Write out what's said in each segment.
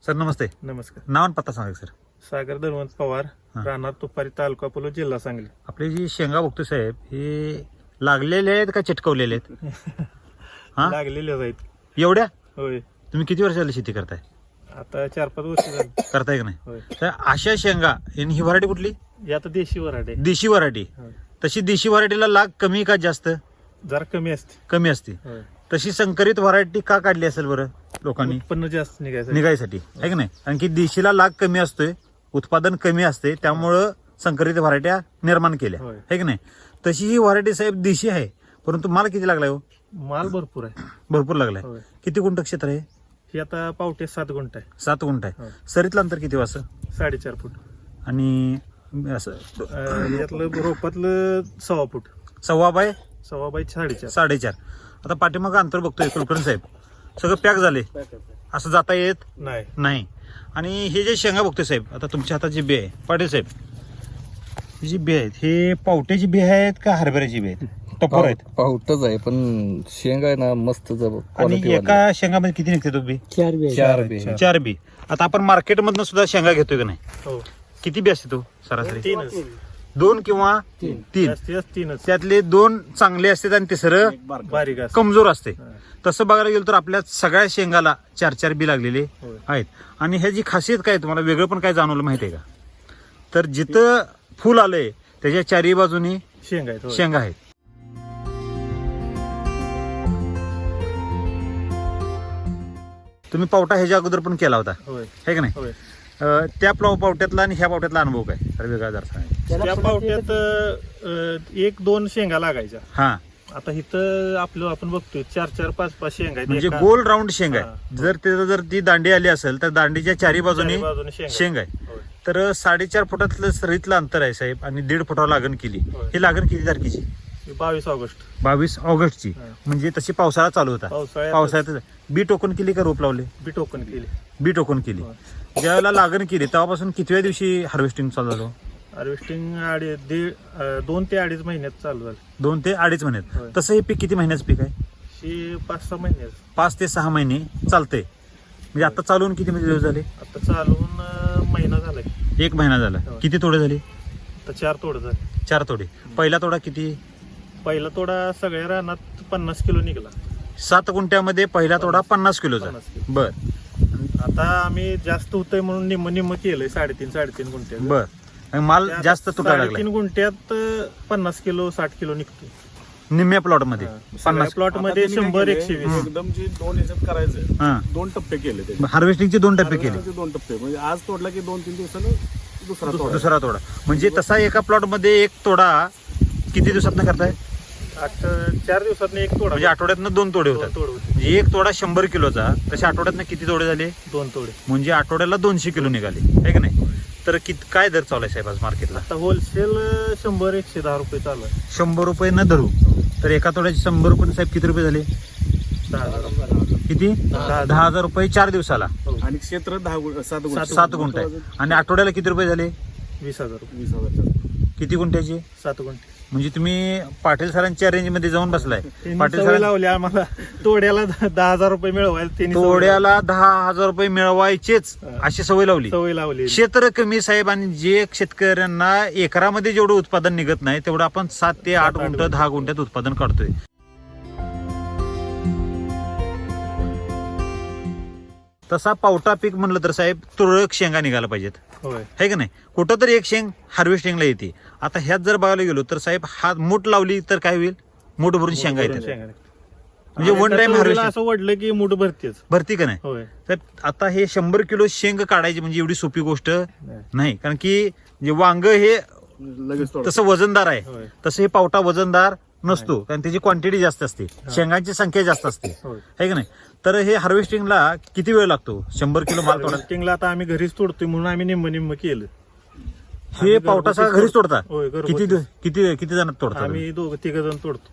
Sir नमस्ते. नमस्कार. नाव आणि पत्ता सांगा सर. सागर धर्मंत पवार, राहणार तुपारी, तालुका अकोला, जिल्हा सांगली. आपली जी शेंगा बघतो साहेब हे लागलेले आहेत का चिटकवलेले आहेत? हा लागलेल्या आहेत. एवढ्या होय. तुम्ही किती वर्ष झाली शेती करताय? आता 4-5 वर्ष झाली. करताय का नाही? होय. तर अशा शेंगा आणि ही व्हरायटी कुठली? ही आता देशी वराडे. देशी व्हरायटी. तशी देशी व्हरायटीला लाग कमी का जास्त? जरा कमी असते. कमी असते. होय. तशी संकरित व्हरायटी का काढली असेल बरं लोकांनी? उत्पन्न जास्त निघायचं. निघायसाठी आहे की नाही? कारण की देशीला लाग कमी असतोय, उत्पादन कमी असते, त्यामुळं संकरित व्हरायट्या निर्माण केल्या होय. आहे की नाही? तशी ही व्हरायटी साहेब देशी आहे, परंतु माल किती लागलाय हो? माल भरपूर आहे. भरपूर लागलाय. होय. किती गुंठ क्षेत्र आहे? ही आता पावटे 7 गुंठ आहे. 7 गुंठ आहे. होय. सरीतलं अंतर किती वाजता? 4.5 फूट. आणि असं यातलं रोपातलं 1.25 फूट. 1.25 बाय 1.25 बाय 4.5. 4.5. आता पाठीमागं अंतर बघतोय कुलकर्णी साहेब, सगळं पॅक झाले, असं जाता येत नाही. नाही. आणि हे जे शेंगा बघतोय साहेब, आता तुमच्या हातात जी बी आहे पाटील साहेब, ही जी बी आहेत हे पावट्याची बी आहेत का हरभऱ्याची बी आहेत? टपोर आहेत. पावटच आहे पण शेंगा आहे ना मस्त आणि एका शेंगामध्ये किती निघते तो बी? 4 बी. आता आपण मार्केटमधनं सुद्धा शेंगा घेतोय का नाही? हो. किती बी असते तो सरासरी? 3च. 2 किंवा 3. जास्तीत जास्त 3च. त्यातले 2 चांगले असतात आणि तिसरं बारीक असते. कमजोर असते. हा. तसं बघायला गेलं तर आपल्या सगळ्या शेंगाला 4 बी लागलेले होय. आहेत. आणि ह्याची खासियत काय तुम्हाला वेगळं पण काय जाणवलं माहितीये का? तर जिथं फुल आलंय त्याच्या 4ही बाजूनी शेंगा आहेत. होय. शेंगा आहेत. तुम्ही पावटा ह्याच्या अगोदर पण केला होता होय. है का नाही? होय. त्या पावट्यातला आणि ह्या पावट्यातला अनुभव काय तर वेगळा जर सांगा. त्या पावट्यात 1-2 शेंगा लागायच्या. हा आता इथं आपलं आपण बघतोय 4-4, 5-5 शेंगा आहेत. म्हणजे एका- गोल राऊंड शेंग हा. आहे. जर त्याचं जर ती दांडी आली असेल तर दांडीच्या 4ही बाजूनी चारी बाजूने शेंगा शेंग आहे. होय. तर 4.5 फुटातलं सरीतलं अंतर आहे साहेब आणि 1.5 फुटावर लागण केली. होय. ही लागण किती तारखेची? 22 ऑगस्ट. 22 ऑगस्टची. हा. म्हणजे तशी पावसाळा चालू होता. पावसाळ्यात बी टोकन केली का रोप लावले? बी टोकन केली. बी टोकन केली. होय. ज्यावेळेला लागण केली तेव्हापासून कितव्या दिवशी हार्वेस्टिंग चालू झालं? हार्वेस्टिंग 2 ते 2.5 महिन्यात चालू झालं. 2 ते 2.5 महिन्यात. होय. तसं हे पीक किती महिन्याचं पीक आहे? ही 5-6 महिन्यात. 5 ते 6 महिने चालतंय. म्हणजे आता चालू होऊन किती दिवस झाले? आता चालून महिना झालाय. 1 महिना झाला. होय. किती तोडे झाले? आता 4 तोड झाले. 4 तोडे. पहिला तोडा किती? पहिला तोडा सगळ्या रानात 50 किलो निघाला. 7 गुंठ्यामध्ये पहिला तोडा 50 किलोचा. 50 किलो. बर आता आम्ही जास्त होतंय म्हणून निम्म केलंय 3.5 गुंठ्यात. बर. आणि माल जास्त तुटायला लागला 3.5 गुंठ्यात 50 किलो 60 किलो निघतो. निम्म्या प्लॉट मध्ये. 50 प्लॉट मध्ये 100-120. एकदम जे 2 ह्याच्यात करायचं हा. 2 टप्पे केले ते हार्वेस्टिंगचे 2 टप्पे केले. 2 टप्पे म्हणजे आज तोडला की 2-3 दिवसानं दुसरा तोडा. दुसरा तोडा. म्हणजे तसा एका प्लॉट मध्ये एक तोडा किती दिवसात करताय? 4 दिवसात एक तोडा. म्हणजे आठवड्यातनं 2 तोडे दोन होतात. तोड होते. म्हणजे एक तोडा 100 किलोचा, तसे आठवड्यातनं किती तोडे झाले? 2 तोडे. म्हणजे आठवड्याला 200 किलो निघाले आहे का नाही? तर काय दर चालू आहे साहेब आज मार्केटला? आता होलसेल 100-110 रुपये चालू आहे. 100 रुपये न धरू तर एका तोड्याचे 100 रुपये साहेब किती रुपये झाले? 10,000. किती? 10,000 रुपये 4 दिवसाला. हो. आणि क्षेत्र 7 गुंठे. 7 गुंठ आहे. आणि आठवड्याला किती रुपये झाले? 20,000 रुपये. 20,000. किती गुंठ्याचे? 7 गुंठे. म्हणजे तुम्ही पाटील सरांच्या रेंज मध्ये जाऊन बसलाय. त्यांनी पाटील सवय सर लावली आम्हाला तोड्याला 10,000 रुपये मिळवायला. त्यांनी तोड्याला 10,000 रुपये मिळवायचेच अशी सवय लावली. सवय लावली. क्षेत्र कमी साहेब आणि जे शेतकऱ्यांना एकरामध्ये जेवढं उत्पादन निघत नाही तेवढं आपण 7 ते 8 गुंठ 10 गुंठ्यात उत्पादन काढतोय. तसा पावटा पीक म्हणलं तर साहेब तुरळक शेंगा निघायला पाहिजेत होय. है का नाही? कुठं तरी एक शेंग हार्वेस्टिंगला येते. आता ह्यात जर बघायला गेलो तर साहेब हा मूठ लावली तर काय होईल? मूठ भरून शेंगा येतात. शेंगा. म्हणजे वन टाइम तोडीला हार्वेस्टिंग असं वडलं की मूठ भरतेच. भरती का नाही? होय. तर आता हे 100 किलो शेंग काढायची म्हणजे एवढी सोपी गोष्ट नाही. कारण की जे वांग हे लगेच तोडा. तसं वजनदार आहे, होय. तसं हे पावटा वजनदार नसतो. कारण त्याची क्वांटिटी जास्त असते, शेंगांची संख्या जास्त असते होय. है का नाही? तर हे हार्वेस्टिंगला किती वेळ लागतो 100 किलो माल तोडायला? हार्वेस्टिंगला आता आम्ही घरीच तोडतोय म्हणून आम्ही निम्म केलं. हे पावटा सगळं घरीच तोडता? होय, घरगुतीच. किती किती किती जण तोडतात? आम्ही 2-3 जण तोडतो.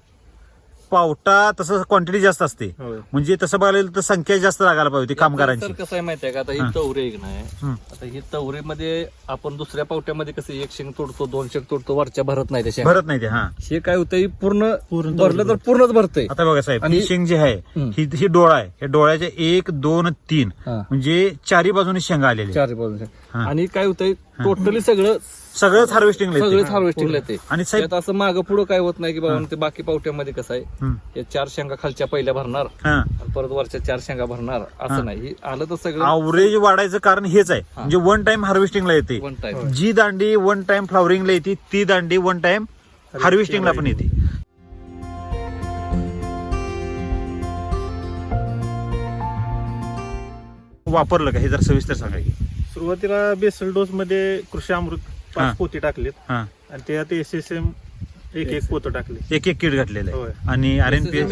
पावटा तसं क्वांटिटी जास्त असते होय. म्हणजे तसं बघायला गेलं तर संख्या जास्त लागायला पाहिजे होती कामगारांची. तर कसं आहे माहिती आहे का, आता ही तवरे एक नाही हं. आता ही तवरेमध्ये आपण दुसऱ्या पावट्यामध्ये कसं एक शेंग तोडतो 2 शेंग तोडतो, वरच्या भरत नाही त्या शेंगा. भरत नाही ते. हा हे काय होतं, ही पूर्ण पूर्ण भरलं तर पूर्णच भरतंय. आता बघा साहेब, आणि- ही शेंग जी आहे हं. ही डोळा आहे. या डोळ्याच्या 1, 2, 3 हा. म्हणजे चारी बाजूने शेंगा आलेल्या चार बाजून हा. आणि काय होतंय, टोटली सगळं सगळंच हार्वेस्टिंग सगळंच हार्वेस्टिंगला येते. आणि साहेब त्यात असं मागं पुढं काय होत नाही की बाबा ते बाकी पावट्यामध्ये कसं आहे, हं. या 4 शेंगा खालच्या पहिल्या भरणार हा आणि परत वरच्या 4 शेंगा भरणार असं नाही. हे आलं तर सगळं अवरेज वाढायचं कारण हेच आहे. म्हणजे वन टाइम हार्वेस्टिंगला येते. One time. जी दांडी वन टाइम फ्लॉवरिंगला येते, ती दांडी वन टाइम हार्वेस्टिंगला पण येते. वापरलं का हे जर सविस्तर सांगा की. सुरुवातीला बेसल डोस मध्ये कृषी अमृत हा. 5 पोती टाकलेत हा आणि त्यात SSM एक पोतं टाकले. एक किट घातलेलं होय. आहे आणि RNP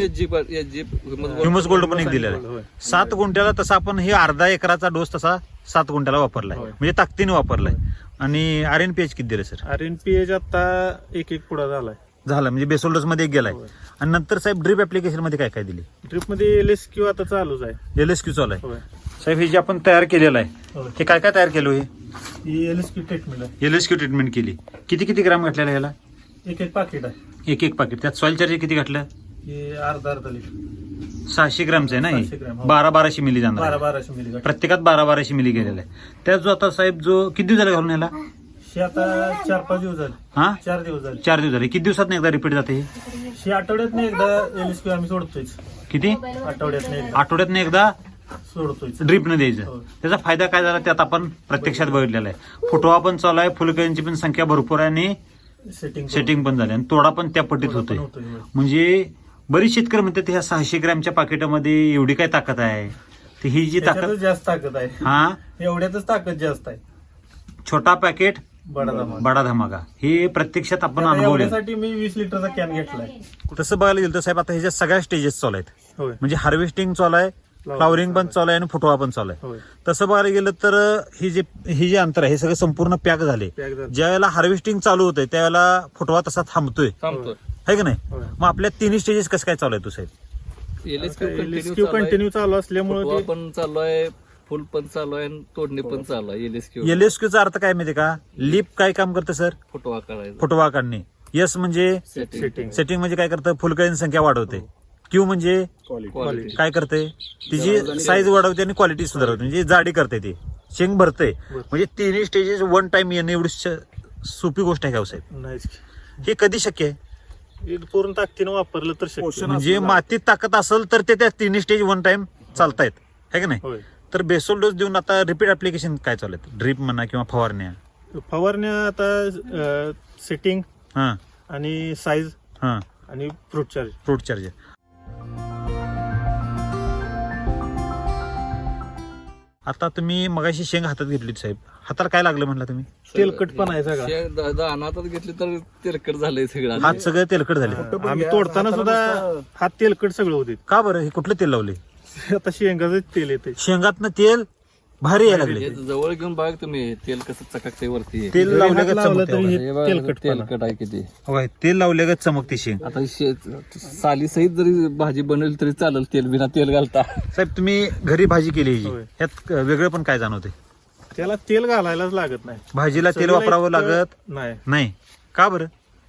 ह्युमस गोल्ड पण एक दिलेला आहे. होय. 7 गुंठ्याला तसा आपण हे अर्धा एकराचा डोस तसा 7 गुंठ्याला वापरलाय. होय. म्हणजे ताकदीने वापरलाय. आणि RNPH किती दिलं सर? RNPH आता एक पुढा झालाय. झालं म्हणजे बेसोल डोस मध्ये एक गेलाय. होय. आणि नंतर साहेब ड्रिप ऍप्लिकेशन मध्ये काय काय दिली? ड्रिप मध्ये LSQ आता चालूच आहे. LSQ चालू आहे. होय. साहेब हे जे आपण तयार केलेलं आहे होय. हे काय काय तयार केलं हे? ही LSQ ट्रीटमेंट आहे. LSQ ट्रीटमेंट केली. किती ग्राम घातलेला ह्याला? एक पाकिट आहे. एक पाकिट. त्यात सॉइल चार्जर किती घातलं? हे अर्धा लिटर 600 ग्रामचं आहे ना हे? 600 ग्राम, हो. 1200 मिली जाणार आहे. 1200 मिली प्रत्येकात 1200 मिली गेलेला आहे. त्यात जो आता साहेब जो किती दिवस झाले घालून ह्याला? हे आता 4-5 दिवस झाले. हा 4 दिवस झाले. 4 दिवस झाले. किती दिवसात एकदा रिपीट जाते हे? हे आठवड्यात एकदा LSQ आम्ही सोडतोय. किती? आठवड्यात एकदा सोडतोय. ड्रिपनं द्यायचं. हो. त्याचा फायदा काय झाला त्यात आपण प्रत्यक्षात बघितलेला आहे. फुटवा पण चालू आहे, फुलकळींची पण संख्या भरपूर आहे आणि सेटिंग पण झाली आणि तोडा पण त्या पट्टीत होतोय. म्हणजे बरीच शेतकरी म्हणतात ह्या 600 ग्रॅमच्या पाकिटामध्ये एवढी काय ताकद आहे? तर ही जी ताकद जास्त ताकद आहे. हा एवढ्यातच ताकद जास्त आहे. छोटा पॅकेट बडा धमाका. बडा धमाका हे प्रत्यक्षात आपण अनुभवले. एवढ्यासाठी मी 20 लिटरचा कॅन घेतलाय. तसं बघायला गेलं तर साहेब आता ह्याच्या सगळ्या स्टेजेस चालू आहेत. होय. म्हणजे हार्वेस्टिंग चालू आहे, फ्लॉवरिंग पण चालू आहे आणि फुटवा पण चालू आहे. होय. तसं बघायला गेलं तर हे जे अंतर आहे हे सगळं संपूर्ण पॅक झाले. पॅक झालं. ज्या वेळेला हार्वेस्टिंग चालू होतंय त्यावेळेला फुटवा तसा थांबतोय, थांबतोय. है की नाही? होय. मग आपल्या तिन्ही स्टेजेस कसं काय चालू आहे तो साहेब? LSQ कंटिन्यू चालू असल्यामुळे फुटवा ते- पण चालू आहे, फुल पण चालू आहे आणि तोडणी पण चालू आहे. LSQ LSQचा अर्थ काय माहिती का? लिप काय काम करतं सर? फुटवा करायचा. फुटवा काढणे. यस म्हणजे सेटिंग. सेटिंग म्हणजे काय करतं? फुलकळींची संख्या वाढवते. क्यू म्हणजे क्वालिटी. काय करते? तिची साईज वाढवते आणि क्वालिटी सुधारवते, म्हणजे जाडी करते ती शेंग भरते. म्हणजे तिन्ही स्टेजेस वन टाइम येणं एवढी सोपी गोष्ट आहे का हो साहेब? नाहीच. हे कधी शक्य आहे? हे पूर्ण ताकदीनं वापरलं तर शक्य. म्हणजे मातीत ताकद असेल तर ते त्या तिन्ही स्टेज वन टाइम चालतायत, है की नाही? होय. तर बेसोल डोस देऊन आता रिपीट ऍप्लिकेशन काय चालू आहे? ड्रिप म्हणा किंवा फवारण्या? फवारण्या आता सेटिंग हा आणि साईज हा आणि फ्रूट चार्ज. Fruit charger. आता तुम्ही मगाशी शेंग हातात घेतली साहेब, हाताला काय लागलं म्हणला तुम्ही? तेलकट पण आहे सगळं. शेंग दाणा हातात घेतली तर तेलकट झालंय सगळं. हात सगळं तेलकट झाले. आम्ही तोडताना सुद्धा हात तेलकट सगळं होते. का बरं? हे कुठलं तेल लावले? आता शेंगाचं तेल येते. शेंगातनं तेल भारी यायला लागले. हे जवळ घेऊन बघा तुम्ही, तेल कसं चकाकते वरती. तेल जरी लावलं हात का लावला चमकते तरी बघा. हे हे बघा, तेलकटपणा. तेलकट आहे किती. बघा, तेल लावलं का चमकते शेंग. आता साली सहित जरी भाजी बनवली तरी चालेल, तेल बिना तेल घालता. साहेब तुम्ही घरी भाजी केली ह्याची. होय. ह्यात वेगळं पण काय जाणवते? त्याला तेल घालायलाच लागत नाही. भाजीला तेल सगळं वापरावं इतकं लागत नाही. नाही. का बरं?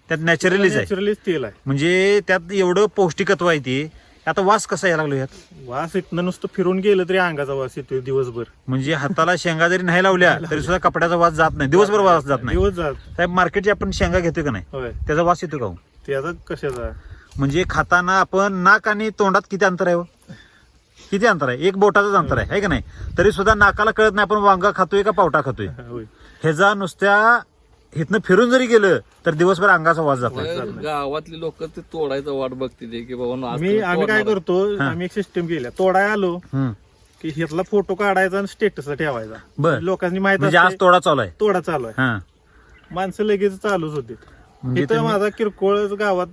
त्यात नॅचरलीच आहे. नॅचरलीच तेल आहे. म्हणजे त्यात एवढं पौष्टिकत्व आहे ते. आता वास कसा यायला लागलो यात? वास इथनं नुसतं फिरून गेलं तरी अंगाचा वास येतो दिवसभर. म्हणजे हाताला शेंगा जरी नाही लावल्या तरी सुद्धा कपड्याचा वास जात नाही, दिवसभर वास जात नाही. दिवस जात. साहेब मार्केटची आपण शेंगा घेतोय का नाही, होय. त्याचा वास येतो का हो? त्याचा कशाचा? म्हणजे खाताना आपण नाक आणि तोंडात किती अंतर आहे हो? किती अंतर आहे? एक बोटाचंच अंतर आहे, है का नाही? तरी सुद्धा नाकाला कळत नाही आपण वांगा खातोय का पावटा खातोय. होय. ह्याचा नुसत्या इथनं फिरून जरी गेलं तर दिवसभर अंगाचा वास जातो. गावातली लोक ते तोडायचं वाट बघते ते की बाबा आज आम्ही तुम्ही काय तोडणार. करतो, आम्ही एक सिस्टम केल्या. तोडाय आलो हम्म. की ह्यातला फोटो काढायचा आणि स्टेटसला ठेवायचा. बर. लोकांनी माहित म्हणजे आज असते, तोडा चालू आहे. तोडा चालू आहे. हा माणसं लगेच चालूच होते. म्हणजे इथं तुम्ही- माझा किरकोळ गावात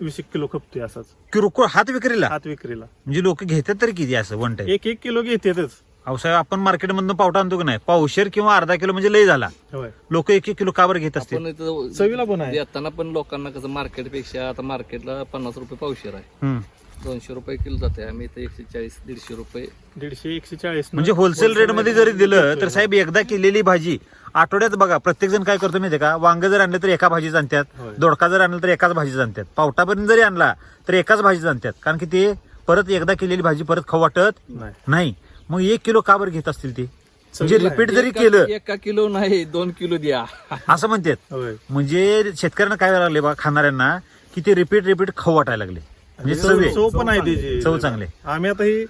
20 किलो खपतोय असाच किरकोळ हात विक्रीला. हात विक्रीला. म्हणजे लोक घेतात तरी किती असं वन टाइम? 1-1 किलो घेतेच. अहो साहेब, आपण मार्केटमधनं पावटा आणतो की नाही, पावशेर किंवा अर्धा किलो म्हणजे लय झाला. होय. लोक 1-1 किलो का बरं घेत असतील? आपण इथं चवीला पण आहे. देताना पण लोकांना कसं मार्केटपेक्षा आता मार्केटला 50 रुपये पावशेर आहे, हम्म. 200 रुपये किलो जाते. आम्ही इथं 140-150 रुपये 150-140 म्हणजे होलसेल रेट मध्ये जरी दिलं तर साहेब, एकदा केलेली भाजी आठवड्यात बघा, प्रत्येक जण काय करतो माहितीये का, वांग जर आणलं तर एका भाजीच आणतात, होय. दोडका जर आणलं तर एकाच भाजीच आणतात, पावटापर्यंत जरी आणला तर एकाच भाजीच आणतात. कारण की ते परत एकदा केलेली भाजी परत खाऊ वाटत नाही. नाही. मग 1 किलो का बरं घेत असतील ते? म्हणजे चवीला रिपीट जरी केलं एका किलो नाही 2 किलो द्या. असं म्हणतात. होय. म्हणजे शेतकऱ्यांना काय व्हायला लागले बा, खाणाऱ्यांना, की ते रिपीट खाऊ वाटायला लागले. म्हणजे चव चव पण आहे त्याची. चव चांगली. आम्ही आता ही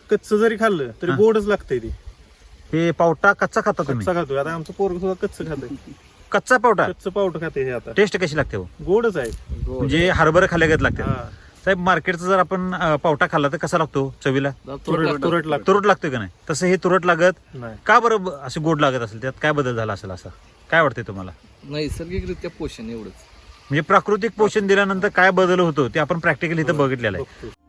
कच्च जरी खाल्लं तरी गोडच लागतंय ती. हे पावटा कच्चा खाता तुम्ही? कच्चा खातोय. आता आमचं पोरग सुद्धा कच्च खातंय. कच्चा पावटा कच्च पावट खाते हे आता. टेस्ट कशी लागते हो? गोडच आहे. म्हणजे हरभरा खाल्यागत लागते. हा. साहेब, मार्केटचा जर आपण पावटा खाल्ला तर कसा लागतो चवीला? तुरट लागतो. तुरट लागतोय का नाही? तसं हे तुरट लागत नाही. का बरं असे गोड लागत असेल? त्यात काय बदल झाला असेल असं काय वाटतंय तुम्हाला? नैसर्गिकरित्या पोषण एवढंच. म्हणजे प्राकृतिक पोषण दिल्यानंतर काय बदल होतो ते आपण प्रॅक्टिकली इथं बघितलेलं आहे. बघतो.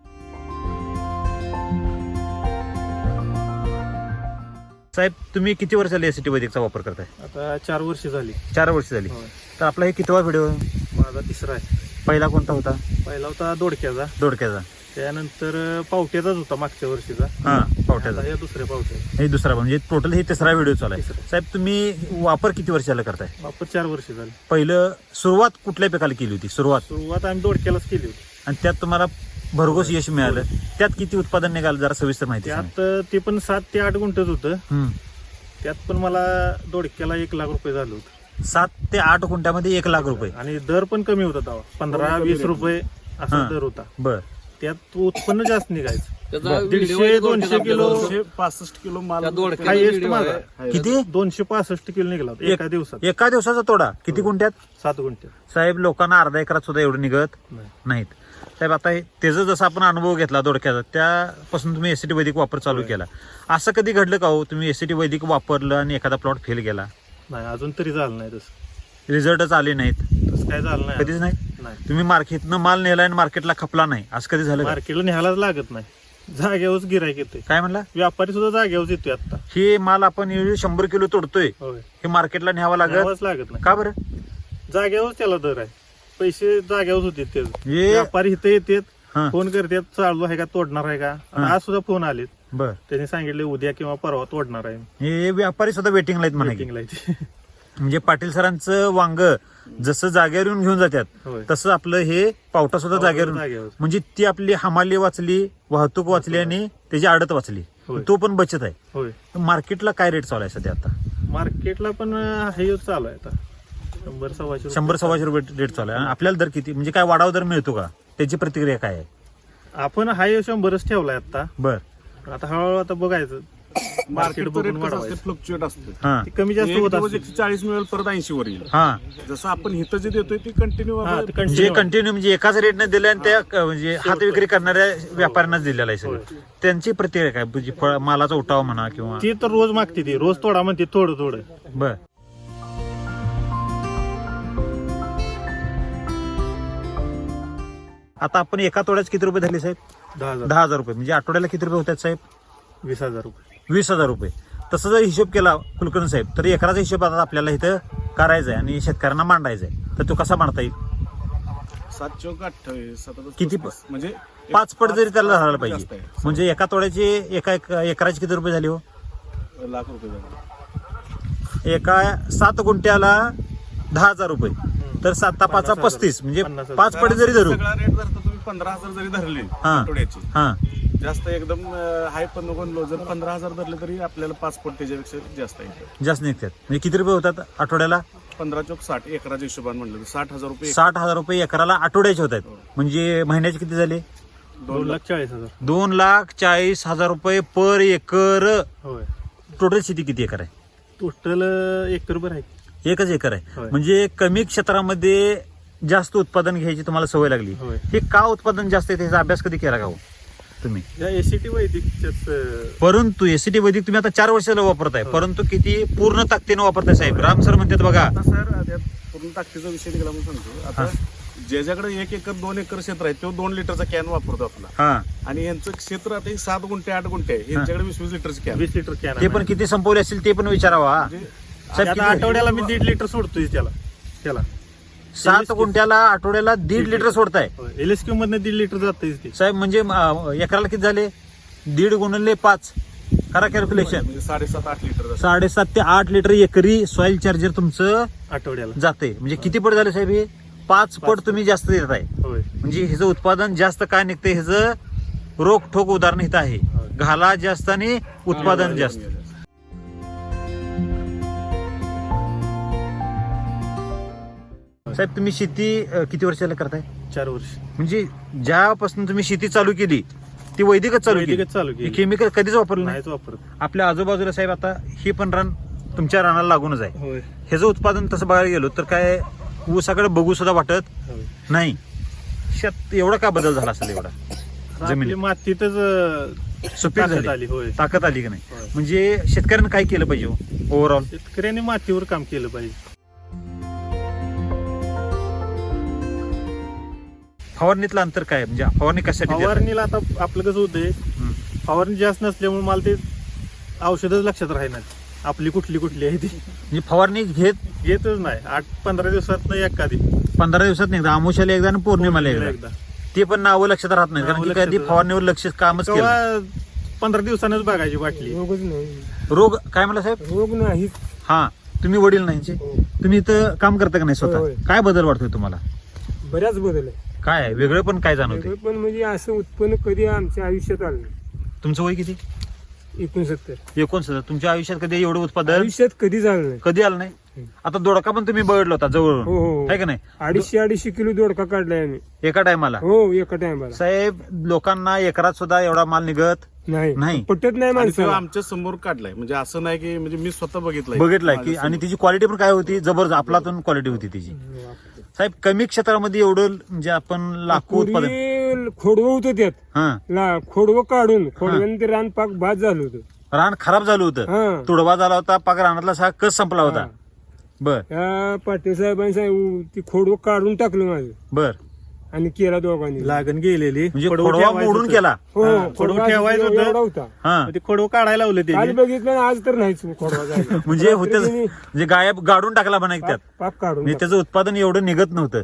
साहेब, तुम्ही किती वर्ष झाले एसीटी वैदिकचा वापर करताय? आता 4 वर्ष झाली. 4 वर्ष झाली. होय. तर आपला हे कितवा व्हिडिओ? माझा 3रा आहे. पहिला कोणता होता? पहिला होता दोडक्याचा, दोडक्याचा. त्यानंतर पावट्याचाच होता मागच्या वर्षीचा. हा, पावट्याचा. आता हे दुसऱ्या पावट्या. हे दुसरा, म्हणजे टोटल हे 3रा व्हिडिओ चालू आहे. तिसरा. साहेब, तुम्ही वापर किती वर्ष झाला करताय? वापर 4 वर्ष झाली. पहिलं सुरुवात कुठल्या पिकाला केली होती? सुरुवात आम्ही दोडक्यालाच केली होती. आणि त्यात तुम्हाला भरघोस यश मिळालं. त्यात किती उत्पादन निघालं जरा सविस्तर माहिती सांगा. त्यात ते पण 7 ते 8 गुंठच होतं. हम्म. त्यात पण मला दोडक्याला 1 लाख रुपये झालं होतं. 7 ते 8 गुंठ्यामध्ये 1 लाख रुपये. आणि दर पण कमी होता तेव्हा. 15-20 रुपये असा हा. दर होता. बर. त्यात उत्पन्न जास्त निघायचं. त्याचा 150-200 किलो 265 किलो माल त्या दोडक्याचा हायएस्ट व्हिडिओ माझा आहे. किती? 265 किलो निघाला होता एका दिवसात. एका दिवसाचा तोडा किती गुंठ्यात? 7 गुंठे. साहेब, लोकांना अर्धा एकरात सुद्धा एवढं निघत नाही. नाहीत. साहेब, आता त्याचा जसा आपण अनुभव घेतला दोडक्याचा, त्यापासून तुम्ही एसीटी वैदिक वापर चालू होय. केला. असं कधी घडलं का हो, तुम्ही एसीटी वैदिक वापरलं आणि एखादा प्लॉट फेल गेला, नाही, अजून तरी झालं नाही तसं. रिझल्टच आले नाहीत? तसं काय झालं नाही. कधीच नाही. नाही. तुम्ही मार्केटनं माल नेला आणि मार्केटला खपला नाही, असं कधी झालं का? मार्केटला न्यायलाच लागत नाही. जाग्यावरच गिरायक येते. काय म्हणला? व्यापारी सुद्धा जाग्यावरच येतोय आता. हे माल आपण 100 किलो तोडतोय, होय. हे मार्केटला न्यावं लागत न्यावाच लागत नाही. का बरं? जाग्यावरच त्याला दर आहे. पैसे जाग्यावरच होते ते. हे व्यापारी इथे येतात, हा. फोन करतात, चालू आहे का, तोडणार आहे का. आणि आज सुद्धा फोन आलेत. बर. त्यांनी सांगितले उद्या किंवा परवा तोडणार आहे. हे व्यापारी सुद्धा वेटिंगला आहेत म्हणा की. Waiting ला इथे. म्हणजे पाटील सरांचं वांग जसं जागेवर येऊन घेऊन जातात, होय. तसं आपलं हे पावटा सुद्धा जागेवर. जागेवर. म्हणजे ती आपली हमाली वाचली, वाहतूक वाचली आणि त्याची आडत वाचली. होय. तो पण बचत आहे. होय. मार्केटला काय रेट चालू आहे सध्या आता? मार्केटला पण हे चालू आहे आता 100-125 100-125 रुपये रेट चालू आहे. आणि आपल्याला दर किती, म्हणजे काय वाढाव दर मिळतो का? त्याची प्रतिक्रिया काय आहे? आपण हाय 100च ठेवलाय आता. बर. आता हळूहळू आता बघायचं. मार्केट मार्केट रेट बघून कसं असते, वाढवायचं. फ्लक्च्युएट असते. हा. ती कमी जास्त होत असते. 140 मिळेल, परत 80 वर येईल. हा. जसं आपण हिथं जे देतोय ते कंटिन्यू हा, ते म्हणजे continue. कंटिन्यू, म्हणजे एकाच रेटने दिलं आणि त्या म्हणजे हात विक्री करणाऱ्या व्यापाऱ्यांनाच दिलेला आहे सगळं. त्यांची प्रतिक्रिया काय, म्हणजे मालाचा उठाव म्हणा किंवा? ती तर रोज मागते, ती रोज तोडा म्हणते, थोडं थोडं. बर. आता आपण एका तोड्याच किती रुपये झाले साहेब? 10,000 10,000 रुपये. म्हणजे आठवड्याला किती रुपये होतात साहेब? 20,000 रुपये. 20,000 रुपये. तसं जर हिशोब केला कुलकर्णी साहेब, तर एकराचा हिशोब आता आपल्याला इथं करायचा आहे आणि शेतकऱ्यांना मांडायचा आहे. तर तो कसा मांडता येईल? 7 चौक 28 किती? म्हणजे 5 पट जरी त्याला राहायला जास्त पाहिजे. आहे. म्हणजे एका तोड्याचे एकराचे किती रुपये झाले हो? लाख रुपये झाले. एका 7 गुंठ्याला 10,000 रुपये. तर 7-5 35, म्हणजे 50,000. 5 पट जरी धरू. सगळा रेट जर तुम्ही 15,000 जरी धरले हा. आठवड्याची, हा. जास्त एकदम हाय पण नको लो, जर 15,000 धरले तरी आपल्याला 5 पट त्याच्यापेक्षा जास्त आहे. जास्त निघतात. म्हणजे किती रुपये होतात आठवड्याला? 15 चौक 60 एकराच्या हिशोबाने म्हणलं तर 60,000 रुपये. 60,000 रुपये एकराला आठवड्याचे होत आहेत. म्हणजे महिन्याचे किती झाले? 2,40,000. 2,40,000 रुपये पर एकर. होय. टोटल शेती किती एकर आहे? टोटल एकर आहे. एकच एकर आहे. होय. म्हणजे कमी क्षेत्रामध्ये जास्त उत्पादन घ्यायची तुम्हाला सवय लागली. होय. हे का उत्पादन जास्त आहे त्याचा अभ्यास कधी केला का हो तुम्ही? या एसीटी वैदिकच्याच परंतु एसीटी वैदिक तुम्ही आता 4 वर्षाला वापरताय, परंतु किती पूर्ण ताकदीनं वापरताय साहेब. राम सर म्हणतात बघा. आता सर त्यात पूर्ण ताकदीचा विषय निघाला म्हणून सांगतो. आता ज्याच्याकडे 1 एकर 2 एकर क्षेत्र आहे तो 2 लिटरचा कॅन वापरतो आपला. हा आणि यांचं क्षेत्र आता 7 गुंठे 8 गुंठे आहे, यांच्याकडे 20 लिटरचे कॅन. 20 लिटर कॅन ते पण किती संपवले असतील ते पण विचारावा. साहेब, आता किती? आठवड्याला मी 1.5 लिटर सोडतोय त्याला 7 गुंठ्याला आठवड्याला 1.5 लिटर सोडताय LSQ मधनं 1.5 लिटर जातंय ते. साहेब. म्हणजे एकराला किती झाले? 1.5 गुणिले 5 करा कॅल्क्युलेशन. म्हणजे 7.5-8 लिटर जातं. 7.5 ते 8 लिटर एकरी सॉइल चार्जर तुमचं आठवड्याला जाते. म्हणजे किती पट झाले साहेब? हे 5 पट तुम्ही जास्त देत आहे. होय. म्हणजे ह्याचं उत्पादन जास्त काय निघते? ह्याचं रोखोक उदाहरण इथं आहे. घाला जास्त आणि उत्पादन जास्त. साहेब, तुम्ही शेती किती वर्षाला करताय? 4 वर्ष म्हणजे ज्यापासून तुम्ही शेती चालू केली ती वैदिकच चालू वैदिकच चालू केली. केमिकल कधीच वापरलं नाही. नाहीच वापरत. आपल्या आजूबाजूला साहेब आता हे पण रान तुमच्या रानाला लागूनच आहे. होय ह्याचं उत्पादन तसं बघायला गेलो तर काय ऊसाकडे बघू सुद्धा वाटत होय. नाही. शेत एवढा का बदल झाला असेल? एवढा आपली जमिनीत मातीतच सुपीक ताकद झाली, आली. होय. ताकद आली की नाही? होय. म्हणजे शेतकऱ्यांनी काय केलं पाहिजे ओव्हरऑल? शेतकऱ्यांनी मातीवर काम केलं पाहिजे. फवारणीतलं अंतर काय? म्हणजे फवारणी कशासाठी देताय? फवारणीला आता आपलं कसं होतंय, हं. फवारणी जास्त नसल्यामुळे मला ते औषधच लक्षात राहणार आपली कुठली आहे ती म्हणजे फवारणी घेतच नाही. 8-15 दिवसात एखादी 15 दिवसात नाही, अमावस्याला एकदा आणि पौर्णिमाला एकदा. ते पण नावं लक्षात राहत नाही कारण नावं की कधी लक्षात फवारणीवर लक्ष कामच केलं. तेव्हा 15 दिवसानच बघायची बाटली. रोगच नाही. रोग काय म्हणला साहेब? रोग नाही. हा, तुम्ही वडील नाही, तुम्ही इथं काम करता का नाही होय, स्वतः? होय. काय बदल वाटतोय तुम्हाला? बऱ्याच बदल आहे. काय आहे? वेगळं पण काय जाणवते? वेगळं पण म्हणजे असं उत्पन्न कधी आमच्या आयुष्यात आलं नाही. तुमचं वय किती? 69. 69. तुमच्या आयुष्यात कधी एवढं उत्पादन आयुष्यात कधीच आलं नाही. कधी आलं नाही? आता दोडका पण तुम्ही बघितला होता जवळून, हो हो. आहे का नाही? 250 किलो दोडका काढलाय आम्ही. एका टायमाला. हो, एका टायमाला. साहेब, लोकांना एकरात सुद्धा एवढा माल निघत नाही नाही. पटत नाही आणि तो माणसाला. आमच्या समोर काढलाय, म्हणजे असं नाही की म्हणजे मी स्वतः बघितलंय. बघितलाय की. आणि तिची क्वालिटी पण काय होती? जबरदस्त आपलातून क्वालिटी होती तिची. साहेब, कमी क्षेत्रामध्ये एवढं म्हणजे आपण लाखो उत्पादन. पूर्वी खोडवं होतं त्यात. हा, खोडवं काढून खोडव्यानं ते रान पाक बाद झालं होतं. रान खराब झालं होतं, हा. तुडवा झाला होता, पाक रानातला सगळा कस संपला होता. हा. बर त्या पाटील साहेबांनी ती खोडवं काढून टाकलं माझं बर. आणि केला दोघांनी. लागण गेलेली म्हणजे खोडवं खोडवा ठेवायचं मोडून होतं. केला. हो, हा, खोडवं ठेवायचं होतं. एवढा होता. हा, मग ते खोडवं काढायला लावलं काल ते. बघितलं आज तर नाहीच खोडवा जायला. म्हणजे होते रात्री त्यांनी म्हणजे गायब गाडून टाकला म्हणा त्यात. पाक काढून म्हणजे त्याचं उत्पादन एवढं निघत नव्हतं.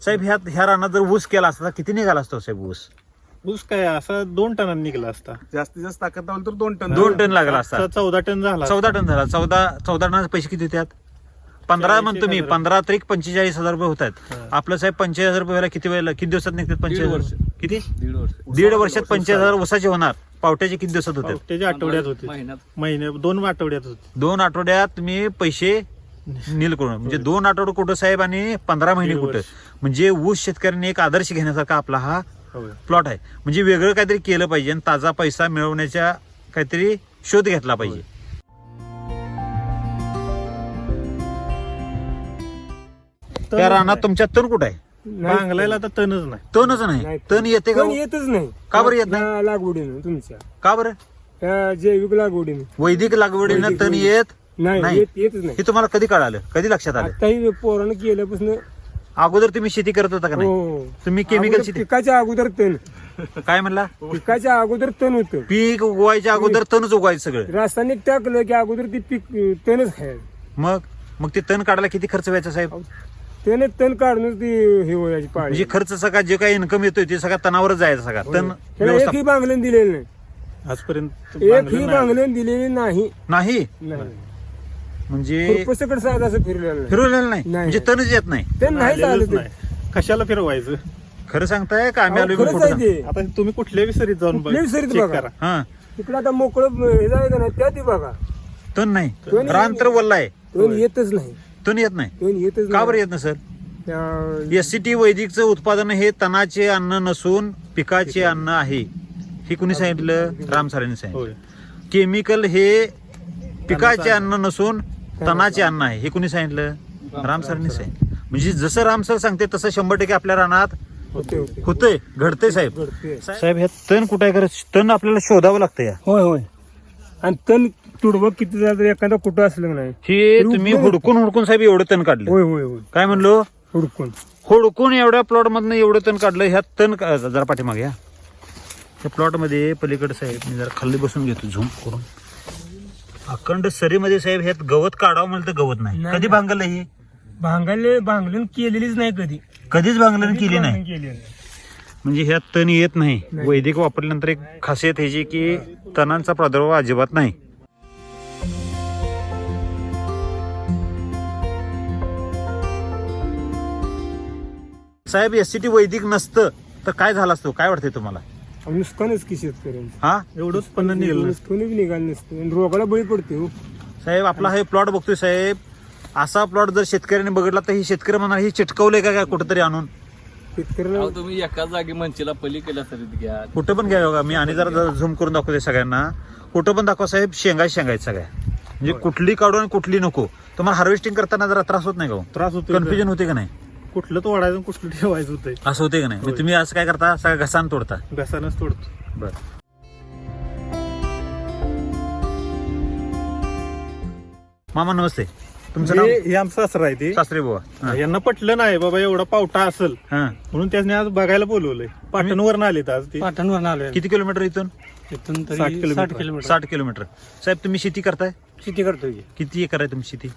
साहेब, ह्या रानात जर ऊस केला असता किती निघाला असतो साहेब ऊस? ऊस काय असा 2 टनांनी निघला असता. जास्तीत जास्त ताकद लावली तर 2 टन. 2 टन लागला असता. 14 टन झाला. 14 टन झाला. 14 टनाचे पैसे किती होत्यात? 15 म्हणतो मी. 15 त्रिक 45,000 रुपये होत आहेत. हा. आपलं साहेब 45,000 रुपये व्हायला किती वेळेला, किती दिवसात निघतात? 45,000 वर्ष. किती? 1.5 वर्ष. 1.5 वर्षात 45,000 ऊसाचे होणार. पावट्याचे किती दिवसात होतात? त्याच्या आठवड्यात होते. महिन्यात 2 आठवड्यात होते. 2 आठवड्यात तुम्ही पैसे नील करून. म्हणजे 2 आठवडे कुठं साहेब आणि 15 महिने 1.5 कुठं. वर्ष. म्हणजे ऊस शेतकऱ्यांनी एक आदर्श घेण्यासारखा आपला हा होय. प्लॉट आहे. म्हणजे वेगळं काहीतरी केलं पाहिजे आणि ताजा पैसा मिळवण्याच्या काहीतरी शोध घेतला पाहिजे. त्या रानात तुमच्या तण कुठं आहे? बांगलायला तर तणच नाही. तणच नाही. तण येते का? पण येतच नाही. का बरं येत नाही? त्या लागवडीनं तुमच्या का बरं? त्या जैविक लागवडीनं वैदिक लागवडीनं वैदिक तण येत नाही. नाही. येतच नाही. हे तुम्हाला कधी कळालं? कधी लक्षात आलं? आताही पोरानं केल्यापासून. अगोदर तुम्ही शेती करत होता का नाही? हो. तुम्ही केमिकल अगोदर शेती पिकाच्या अगोदर तण. काय म्हणला? पिकाच्या अगोदर तण होतं. पीक उगवायच्या अगोदर तणच उगवायचं सगळं. रासायनिक टाकलं की अगोदर ती पीक तणच खायचं. मग ते तण काढायला किती खर्च व्हायचा साहेब? त्याने तण काढूनच ती हे व्हायची पाळी. म्हणजे खर्च सगळा जे काही इन्कम येतोय ते सगळा तणावरच जायचा सगळा. तण त्याला व्यवस्था एकही बांगलन दिलेलं नाही. आजपर्यंत एकही बांगलं नाही. बांगलन दिलेली नाही. नाही. नाही. म्हणजे खुरपसकट साधं असं फिरलेलं नाही. फिरवलेलं नाही. नाही. म्हणजे तणच येत नाही. ते नाही आलेलंच चालत. नाही. कशाला फिरवायचं? खरं सांगताय का आम्ही आलोय खरंच कुठं? आहे ते. आता तुम्ही कुठल्या विसरीत जाऊन कुठल्याही विसरीत check बघा. करा. हा, तिकडे आता मोकळं हे जायचं नाही त्यात बघा. तण नाही. तण रान तर वल्ला आहे. तण येतच नाही. तण येत नाही. तण येतच का बरं नाही. येत नाही सर? त्या- एससीटी वैदिकचं उत्पादन हे तणाचे अन्न नसून पिकाचे अन्न आहे. हे कुणी सांगितलं? राम सरांनी सांगितलं. होय. केमिकल हे पिकाचे अन्न नसून तणाचे अन्न आहे. हे कुणी सांगितलं? राम सरांनी सांगितलं. म्हणजे जसं राम सर सांगते तसं 100% आपल्या रानात होते. होतंय, घडतंय साहेब. घडते. साहेब, हे तण कुठे आहे? तण आपल्याला शोधावं लागतं या. होय होय. आणि तण तुडबं किती झालं तर एखादा कुठं असलं नाही. हे तुम्ही हुडकून साहेब एवढं तण काढलं. होय होय होय काय म्हणलो? हुडकून एवढ्या प्लॉट मधनं एवढं तण काढलं. ह्या तण जरा पाठीमागे या. त्या प्लॉट मध्ये पलीकडे साहेब मी जरा खाली बसून घेतो झूम करून. अखंड सरीमध्ये साहेब ह्यात गवत काढावं म्हणलं तर गवत नाही. कधी भांगलं हे? भांगलन केलेलीच नाही कधीच भांगलन केली नाही. केली म्हणजे ह्यात तण येत नाही. वैदिक वापरल्यानंतर एक खासियत ह्याची की तणांचा प्रादुर्भाव अजिबात नाही. साहेब एससीटी वैदिक नसतं तर काय झालं असतं? काय वाटतंय तुम्हाला? नुकसानच की शेतकऱ्यांचं. हा एवढंच उत्पन्न निघालं नुकसान निघालं नसतं आणि रोगाला बळी पडते हो. साहेब आपला हे प्लॉट बघतोय साहेब. असा प्लॉट जर शेतकऱ्यांनी बघितला तर ही शेतकरी म्हणणार ही चिटकवलंय का काय कुठंतरी आणून? शेतकऱ्याला अहो, तुम्ही एका जागी मंचीला पलीकडल्या सरीत घ्या. कुठं पण घ्या बघा. मी आणि जरा झूम करून दाखवते सगळ्यांना. कुठं पण दाखवा साहेब. शेंगाच सगळ्या. म्हणजे कुठली काढू आणि कुठली नको. तुम्हाला हार्वेस्टिंग करताना जरा त्रास होत नाही का? त्रास होतो. कन्फ्युजन होते का नाही? कुठलं तोडायचं कुठलं ठेवायचं होतंय. असं होते का नाही? मग तुम्ही असं काय करता? सगळं घसान तोडता. घसानच तोडतो. बर. मामा नमस्ते. तुमचं नाव? हे आमचं सासरा आहे ते. सासरे बुवा. हा. यांना पटलं नाही बाबा एवढा पावटा असेल हा. म्हणून त्याने आज बघायला बोलवलंय. पाटणवरून आलेत आज ते. पाटणवर आलोय किती किलोमीटर इथून? इथून 60 तरी किलोमीटर. 60 kilometre 60 kilometre. साहेब तुम्ही शेती करताय? शेती करतोय की. किती एकर आहे तुमची शेती?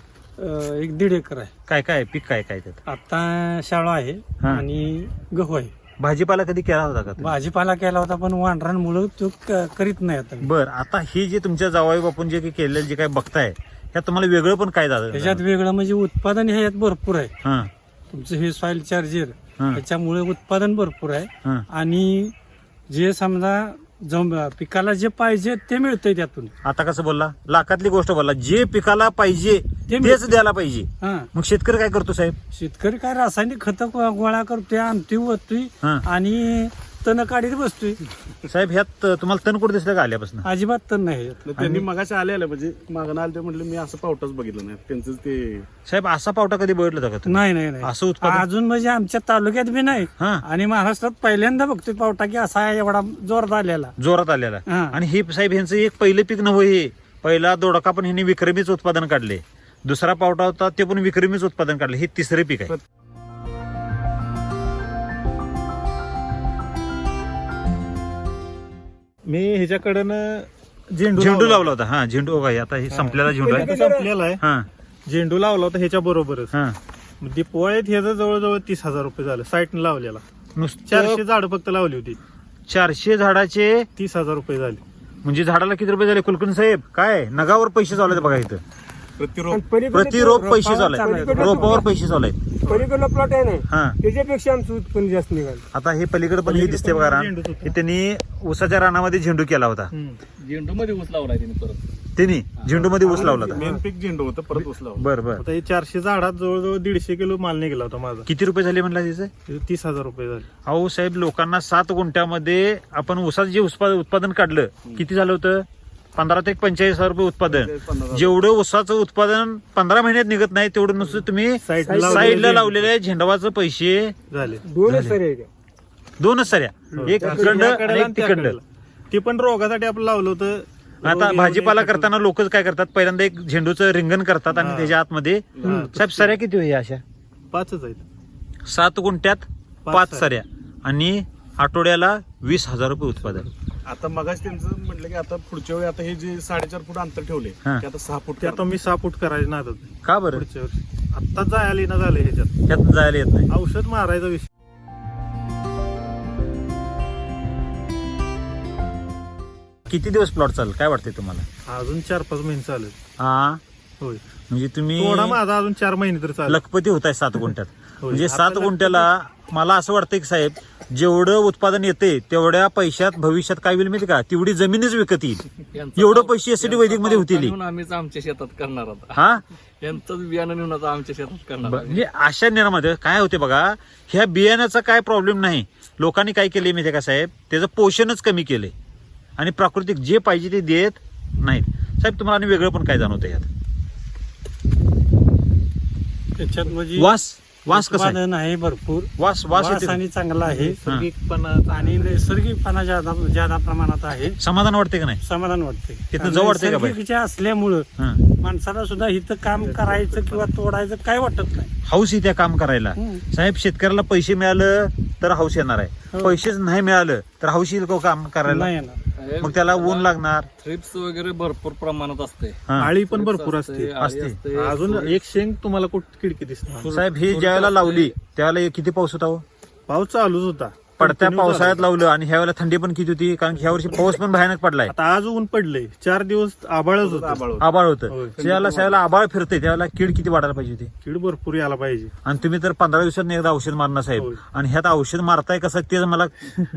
1-1.5 एकर आहे. काय पीक काय त्यात? आता शाळा आहे हा. आणि गहू आहे. भाजीपाला कधी केला होता का तुम्ही? भाजीपाला केला होता पण वांढरांमुळे तो करीत नाही आता. बर. आता हे जे तुमच्या जावई बापून जे काही केलेलं जे काय बघताय ह्यात तुम्हाला वेगळं पण काय झालं? त्याच्यात वेगळं म्हणजे उत्पादन ह्यात भरपूर आहे. हा. तुमचं हे सॉइल चार्जर हा. त्याच्यामुळे उत्पादन भरपूर आहे हा. आणि जे समजा पिकाला जे पाहिजे ते मिळतंय त्यातून. आता कसं बोलला? लाखातली गोष्ट बोलला. जे पिकाला पाहिजे तेच द्यायला पाहिजे. हा. मग शेतकरी काय करतो साहेब? शेतकरी काय रासायनिक खत गोळा करतोय, आणतोय, ओततोय हा. आणि तण काढीत बसतोय. साहेब ह्यात तुम्हाला तण कुठे दिसलं का आल्यापासून? अजिबात तण नाही. त्यांनी मगाशी आले म्हणजे मागणं आले ते म्हटलं मी असं पावटाच बघितलं नाही. त्यांचं ते साहेब असा पावटा कधी बघितला होता का तुम्ही? नाही असं उत्पादन? अजून म्हणजे आमच्या तालुक्यात बी नाही हा. आणि महाराष्ट्रात पहिल्यांदा बघतोय पावटा की असा एवढा जोरात आलेला. जोरात आलेला. हा. आणि हे साहेब ह्यांचं एक पहिलं पीक नव्हे. हे पहिला दोडका पण ह्यांनी विक्रमीच उत्पादन काढले. दुसरा पावटा होता ते पण विक्रमीच उत्पादन काढले. हे तिसरे पीक आहे. मी ह्याच्याकडनं झेंडू लावला होता. हा झेंडू बघा, आता हे संपलेला झेंडू आहे. आता संपलेला आहे. हा. झेंडू लावला होता ह्याच्या बरोबरच. हा. दिपवाळीत ह्याचं जवळजवळ 30,000 रुपये झालं. साईटने लावलेला. नुसतं 400 झाड फक्त लावली होती. 400 झाडाचे 30,000 रुपये झाले. म्हणजे झाडाला किती रुपये झाले कुलकर्णी साहेब? काय नगावर पैसे चालू आहेत बघा इथं. प्रतिरोप पैसे चालू आहेत. रोपावर पैसे चालू आहेत. पलीकडला प्लॉट आहे हा. ना त्याच्यापेक्षा आमचं उत्पन्न जास्त निघालं. आता हे पलीकडे पण हे दिसते बघा रान. हे त्यांनी ऊसाच्या रानामध्ये झेंडू केला होता. झेंडू मध्ये ऊस लावलाय त्यांनी परत. त्यांनी झेंडू मध्ये ऊस लावला होता. मेन पीक झेंडू होतं परत ऊस लावलं. बरं. आता हे 400 झाडात जवळजवळ 150 किलो माल निघाला होता माझा. किती रुपये झाले म्हणला त्याचे? 30,000 रुपये झाले. अहो साहेब लोकांना 7 गुंठ्यामध्ये आपण ऊसाचं जे उत्पादन काढलं किती झालं होतं? 15 ते 45,000 रुपये उत्पादन. जेवढं ऊसाचं उत्पादन 15 महिन्यात निघत नाही तेवढं नुसतं तुम्ही साईडला लावलेल्या झेंडवाचं पैसे झाले. 2 सरी आहे त्या. 2च सऱ्या. एक इकडलं आणि एक तिकडलं. ते पण रोगासाठी आपण लावलं होतं. आता भाजीपाला करताना लोक काय करतात? पहिल्यांदा एक झेंडूचं रिंगण करतात आणि त्याच्या आतमध्ये साहेब सऱ्या किती होई अशा? 5च आहेत. 7 गुंठ्यात 5 सऱ्या आणि आठवड्याला 20,000 रुपये उत्पादन. आता मगाच त्यांचं म्हटलं की आता पुढच्या वेळी आता हे जे 4.5 फूट अंतर ठेवले हा. ते आता 6 फूट ते आता मी 6 फूट करायचे ना आता का बरं? पुढच्या वर्षी. आता जायला येणं झालं ह्याच्यात. त्यात जायला येत नाही. औषध मारायचा विषय. किती दिवस प्लॉट चालेल काय वाटतंय तुम्हाला? अजून 4-5 महिने चालेल. हा. होय. म्हणजे तुम्ही थोडा माझा अजून 4 महिने तर चालेल. लखपती होताय 7 गुंठ्यात. होय. म्हणजे आता 7 गुंठ्याला मला असं वाटतंय की साहेब जेवढं उत्पादन येते तेवढ्या पैशात भविष्यात काय होईल माहिती का? तेवढी जमीनच विकत येईल. एवढं पैसे एसटी वैदिक मध्ये होतील. आम्हीच आमच्या शेतात करणार आता. हा. यांचंच बियाणं नेऊन आता आमच्या शेतात करणार. म्हणजे अशा निर्मामध्ये काय होते बघा, ह्या बियाण्याचा काय प्रॉब्लेम नाही. लोकांनी काय केले माहितीये का साहेब? त्याचं पोषणच कमी केले आणि प्राकृतिक जे पाहिजे ते देत नाहीत. साहेब तुम्हाला आणि वेगळं पण काय जाणवतं यात? त्याच्यात म्हणजे वास वास कसा आहे? उत्पादन आहे भरपूर, वास वास येते का? आणि चांगला आहे नैसर्गिकपणा आणि नैसर्गिकपणा ज्यादा प्रमाणात आहे. समाधान वाटते का नाही? समाधान वाटते. तिथनं जवळ वाटते का बाई? नैसर्गिकच्या असल्यामुळं हा. माणसाला सुद्धा इथं काम करायचं किंवा तोडायचं काय वाटत नाही. हौस येते काम करायला. साहेब, शेतकऱ्याला पैसे मिळालं तर हौस येणार आहे, हो. पैसेच नाही मिळालं तर हौस येईल का काम करायला? नाही येणार. मग त्याला ऊन लागणार. थ्रिप्स वगैरे भरपूर प्रमाणात असते. हा. आळी पण भरपूर असते. असते. अजून एक शेंग तुम्हाला कुठं खिडकी दिसणार. साहेब, ही ज्यावेळेला लावली त्यावेळेला किती पाऊस होता हो? पाऊस चालूच होता. पडत्या Continue पावसाळ्यात चालू. लावलं आणि ह्या वेळेला थंडी पण किती होती, कारण ह्या वर्षी पाऊस पण भयानक पडलाय. आता आज ऊन पडलंय, 4 दिवस आभाळच होतं. आभाळ होतं. आबाळ होतं. होय. ज्यावेळेला आबाळ फिरते त्यावेळेला कीड किती वाढायला पाहिजे होती. कीड भरपूर यायला पाहिजे. आणि तुम्ही तर 15 दिवसांनी एकदा औषध मारणार साहेब, होय. आणि ह्यात औषध मारताय कसं ते मला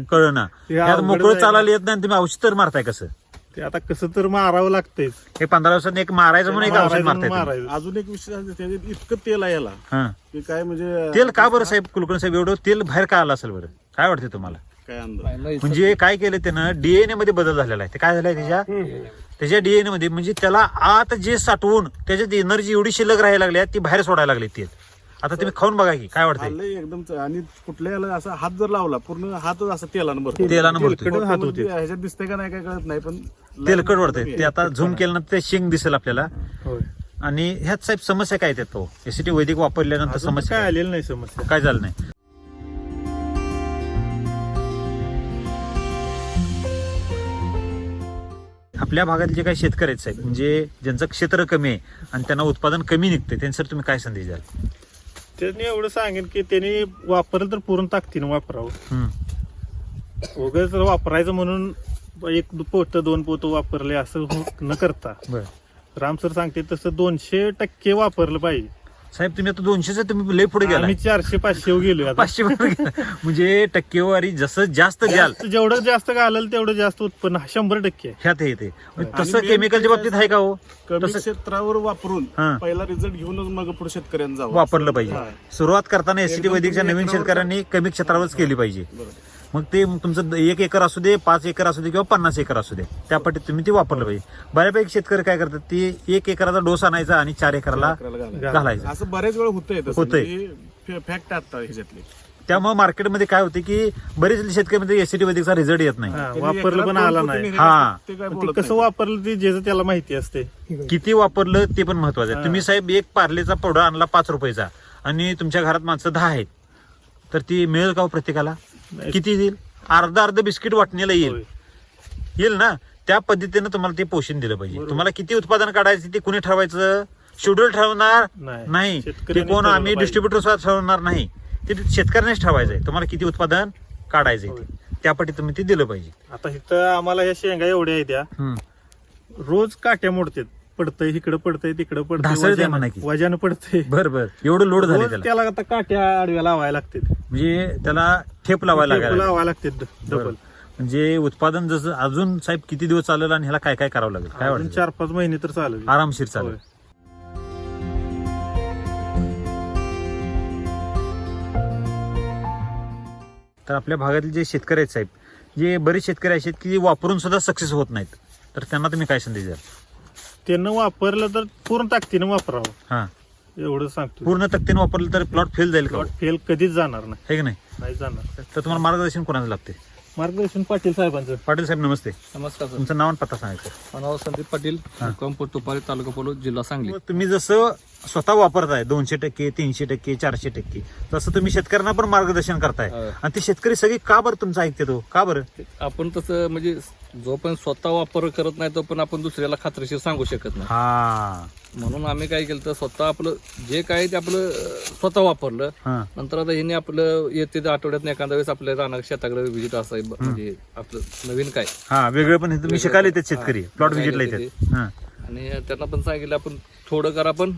कळलं ना. ते ह्यात अवघड मोकळं जायला. चालायला येत नाही आणि तुम्ही औषध तर मारताय कसं? ते आता कसं तर मारावं लागतंय. हे 15 दिवसांनी एक मारायचं म्हणून एक औषध मारताय तुम्ही. मारायचं. अजून एक विषय आहे, त्याच्यात इतकं तेल आहे याला हा. की काय म्हणजे तेल का बरं साहेब, कुलकर्णी साहेब, एवढं तेल बाहेर का आलं असेल बरं? काय वाटतं तुम्हाला? काय अंदाज म्हणजे काय केलं त्यानं, डीएनए मध्ये बदल झालेला आहे. ते काय झालंय त्याच्या डीएनए मध्ये, म्हणजे त्याला आत जे साठवून त्याच्यात एनर्जी एवढी शिल्लक राहायला लागली ती बाहेर सोडायला लागली तेल. आता तुम्ही खाऊन बघा की काय वाटतंय. खाल्लंय एकदम आणि कुठल्या याला असा हात जर लावला पूर्ण हातच असं तेलानं भरतो. तेलानं भरतोय. तेलकट हात होते. ह्याच्यात दिसतंय का नाही काय कळत नाही, पण तेलकट वाटतंय ते. आता झूम केलं ना ते शेंग दिसेल आपल्याला. होय. आणि ह्यात साहेब समस्या काय येतात तो एसीटी वैदिक वापरल्यानंतर अजून समस्या काय आलेलं नाही समस्या. काय झालं नाही? आपल्या भागातले जे काही शेतकरी आहेत साहेब, म्हणजे ज्यांचं क्षेत्र कमी आहे आणि त्यांना उत्पादन कमी निघते, त्यांच्यासाठी तुम्ही काय संदेश द्याल? त्यांनी एवढं सांगेन की त्यांनी वापरलं तर पूर्ण ताकदीनं वापरावं. हम्म. उगाच वापरायचं म्हणून एक पोत 2 पोत वापरले असं न करता, बरं राम सर सांगते तसं 200% वापरलं पाहिजे. साहेब, तुम्ही आता 200चं तुम्ही लय पुढे गेला. आम्ही 400-500 गेलोय आता. 500 वर गेला. म्हणजे टक्केवारी जसं जास्त द्याल जेवढं जास्त घालाल तेवढं जास्त उत्पन्न 100% आहे. ह्यात येते. तसं आणि केमिकलच्या बाबतीत आहे का हो? कमी तसं क्षेत्रावर वापरून हा. पहिला रिझल्ट घेऊनच मग पुढे शेतकऱ्यांना जावं. वापरलं पाहिजे. हा. सुरुवात करताना एसीटी एकदम वैदिकच्या तुम्ही नवीन एकरावर शेतकऱ्यांनी कमी क्षेत्रावरच केली पाहिजे. बरोबर. मग ते तुमचं 1 एकर असू दे, 5 एकर असू दे किंवा 50 एकर असू दे, त्या पट्टीत तुम्ही ते वापरलं पाहिजे. बऱ्यापैकी शेतकरी काय करतात, ते 1 एकराचा डोस आणायचा आणि 4 एकराला अकराला घालायचं. घालायचं. असं बरेच वेळ होतंय तसं. होतंय. म्हणजे फॅक्ट आता ह्याच्यातली त्यामुळे मार्केटमध्ये काय होते की बरेच शेतकरी एसीटी वैदिकचा रिझल्ट येत नाही. हा, त्यांनी वापरलं पण एकरात आला दोन नाही. पोती हा. नेले, ते काय पण बोलत ते कसं नाही. वापरलं ते ज्याचं त्याला माहिती असते. किती वापरलं ते पण महत्वाचं आहे. हा. तुम्ही साहेब एक पार्लेचा पावडर आणला 5 रुपयाचा आणि तुमच्या घरात माणसं 10 आहेत, तर ती मिळेल का हो प्रत्येकाला? नाही. किती येईल? अर्ध बिस्किट वाटणीला येईल. होय. येईल ना. त्या पद्धतीनं तुम्हाला ते पोषण दिलं पाहिजे. तुम्हाला किती उत्पादन काढायचं ते कुणी ठरवायचं? शेड्यूल ठरवणार नाही. ते शेतकऱ्यांनी कोण ठरवलं आम्ही पाहिजे. डिस्ट्रीब्युटर सुद्धा ठरवणार नाही. ते शेतकऱ्यांनीच ठरवायचंय तुम्हाला किती उत्पादन काढायचंय ते. त्या पद्धतीने तुम्ही ते दिलं पाहिजे. आता इथं आम्हाला ह्या शेंगा एवढ्या आहेत त्या, हम्म. रोज काट्या मोडतात. पडतंय इकडं, पडतंय तिकडं, ढासळतंय म्हणा की. वजानं पडतंय. बर बर, एवढं लोड झाले रोज त्याला. त्याला आता काट्या आडव्या लावायला लागतात. म्हणजे त्याला ठेप लावायला लागेल. लावायला लागतात बरं. डबल. म्हणजे उत्पादन जसं अजून साहेब किती दिवस चालेल आणि ह्याला काय काय करावं लागेल? काय अजून वाटतं? 4-5 महिने तर चालेल. आरामशीर चालेल. होय. तर आपल्या भागातील जे शेतकरी आहेत साहेब, जे बरेच शेतकरी असे आहेत की वापरून सुद्धा सक्सेस होत नाहीत, तर त्यांना तुम्ही काय संदेश द्याल? त्यानं वापरलं तर पूर्ण ताकदीनं वापरावं, हा, एवढं सांगतो. पूर्ण तक्तीने वापरलं तर प्लॉट फेल जाईल का? प्लॉट फेल कधीच जाणार नाही. आहे की नाही? नाही जाणार. तर तुम्हाला मार्गदर्शन कोणाचं लागते? मार्गदर्शन पाटील साहेबांचं. पाटील साहेब नमस्ते. नमस्कार सर. तुमचं नाव आणि पत्ता सांगायचं. माझं नाव संदीप पाटील, मुक्काम तुपारी, तालुका पोलो, जिल्हा सांगली. तुम्ही जसं स्वतः वापरताय 200%, 300%, 400%, तसं तुम्ही शेतकऱ्यांना पण मार्गदर्शन करताय. हो. आणि ते शेतकरी सगळी का बरं तुमचं ऐकते तो? का बरं? आपण तसं म्हणजे जो पण स्वतः वापर करत नाही तो पण आपण दुसऱ्याला खात्रीशीर सांगू शकत नाही. हा म्हणून आम्ही काय केलं तर स्वतः आपलं जे काय ते आपलं स्वतः वापरलं. हा नंतर आता हिने आपलं येते ते आठवड्यात एखाद्या वेळेस आपल्या राहणार शेताकडे व्हिजिट असं आहे, म्हणजे आपलं नवीन काय हा वेगळं पण तुम्ही शिकायला येतात शेतकरी, हा. प्लॉट व्हिजिटला बघायला येतात. हा आणि त्यांना पण सांगितलं आपण थोडं करा पण